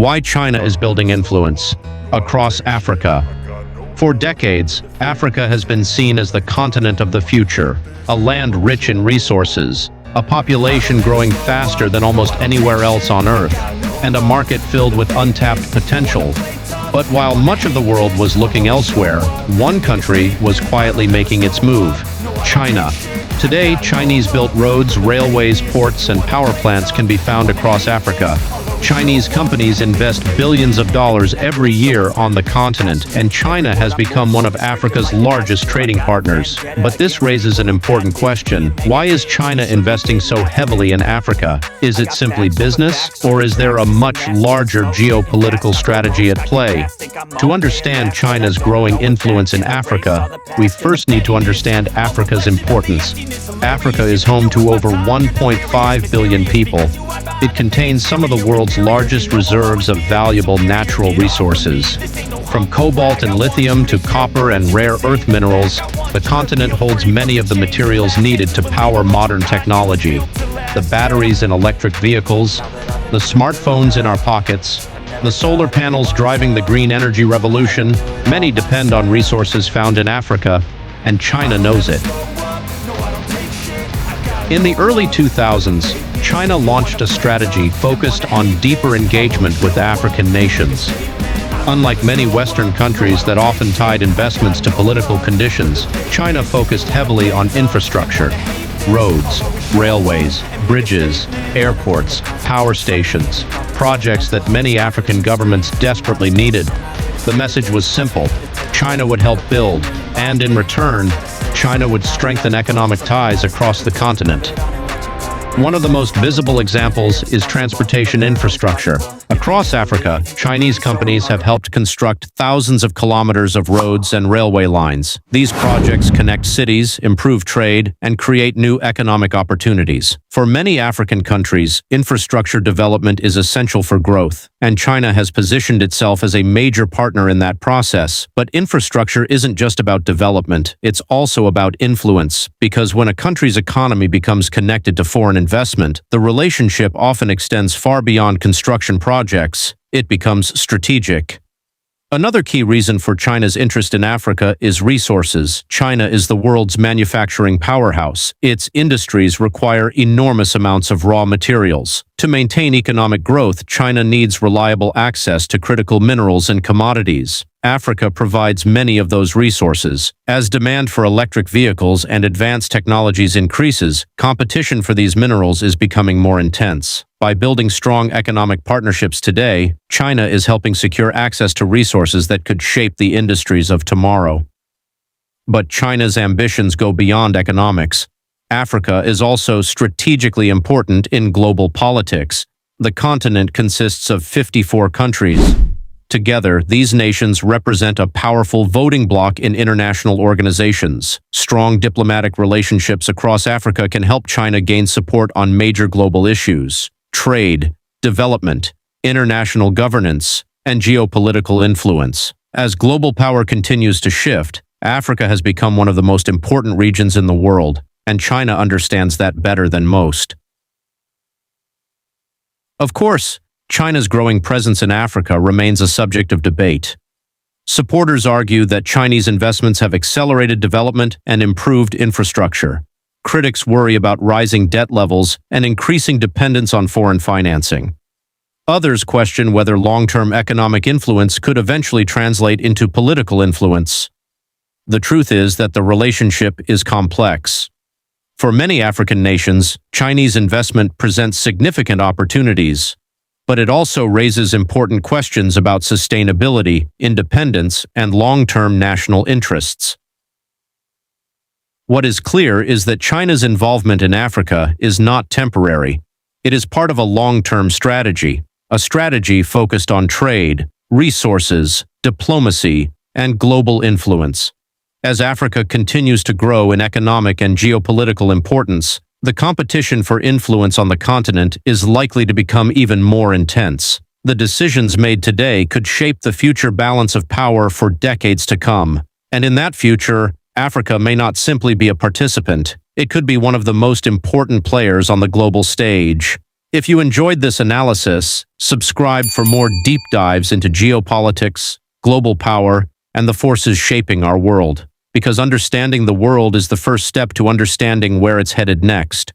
Why China is building influence across Africa. For decades, Africa has been seen as the continent of the future, a land rich in resources, a population growing faster than almost anywhere else on Earth, and a market filled with untapped potential. But while much of the world was looking elsewhere, one country was quietly making its move: China. Today, Chinese-built roads, railways, ports, and power plants can be found across Africa. Chinese companies invest billions of dollars every year on the continent, and China has become one of Africa's largest trading partners. But this raises an important question. Why is China investing so heavily in Africa? Is it simply business, or is there a much larger geopolitical strategy at play? To understand China's growing influence in Africa, we first need to understand Africa's importance. Africa is home to over 1.5 billion people. It contains some of the world's largest reserves of valuable natural resources. From cobalt and lithium to copper and rare earth minerals, the continent holds many of the materials needed to power modern technology. The batteries in electric vehicles, the smartphones in our pockets, the solar panels driving the green energy revolution, many depend on resources found in Africa, and China knows it. In the early 2000s, China launched a strategy focused on deeper engagement with African nations. Unlike many Western countries that often tied investments to political conditions, China focused heavily on infrastructure: roads, railways, bridges, airports, power stations, projects that many African governments desperately needed. The message was simple: China would help build, and in return, China would strengthen economic ties across the continent. One of the most visible examples is transportation infrastructure. Across Africa, Chinese companies have helped construct thousands of kilometers of roads and railway lines. These projects connect cities, improve trade, and create new economic opportunities. For many African countries, infrastructure development is essential for growth, and China has positioned itself as a major partner in that process. But infrastructure isn't just about development, it's also about influence, because when a country's economy becomes connected to foreign investment, the relationship often extends far beyond construction projects. It becomes strategic. Another key reason for China's interest in Africa is resources. China is the world's manufacturing powerhouse. Its industries require enormous amounts of raw materials. To maintain economic growth, China needs reliable access to critical minerals and commodities. Africa provides many of those resources. As demand for electric vehicles and advanced technologies increases, competition for these minerals is becoming more intense. By building strong economic partnerships today, China is helping secure access to resources that could shape the industries of tomorrow. But China's ambitions go beyond economics. Africa is also strategically important in global politics. The continent consists of 54 countries. Together, these nations represent a powerful voting bloc in international organizations. Strong diplomatic relationships across Africa can help China gain support on major global issues: trade, development, international governance, and geopolitical influence. As global power continues to shift, Africa has become one of the most important regions in the world, and China understands that better than most. Of course, China's growing presence in Africa remains a subject of debate. Supporters argue that Chinese investments have accelerated development and improved infrastructure. Critics worry about rising debt levels and increasing dependence on foreign financing. Others question whether long-term economic influence could eventually translate into political influence. The truth is that the relationship is complex. For many African nations, Chinese investment presents significant opportunities, but it also raises important questions about sustainability, independence, and long-term national interests. What is clear is that China's involvement in Africa is not temporary. It is part of a long-term strategy, a strategy focused on trade, resources, diplomacy, and global influence. As Africa continues to grow in economic and geopolitical importance, the competition for influence on the continent is likely to become even more intense. The decisions made today could shape the future balance of power for decades to come. And in that future, Africa may not simply be a participant. It could be one of the most important players on the global stage. If you enjoyed this analysis, subscribe for more deep dives into geopolitics, global power, and the forces shaping our world. Because understanding the world is the first step to understanding where it's headed next.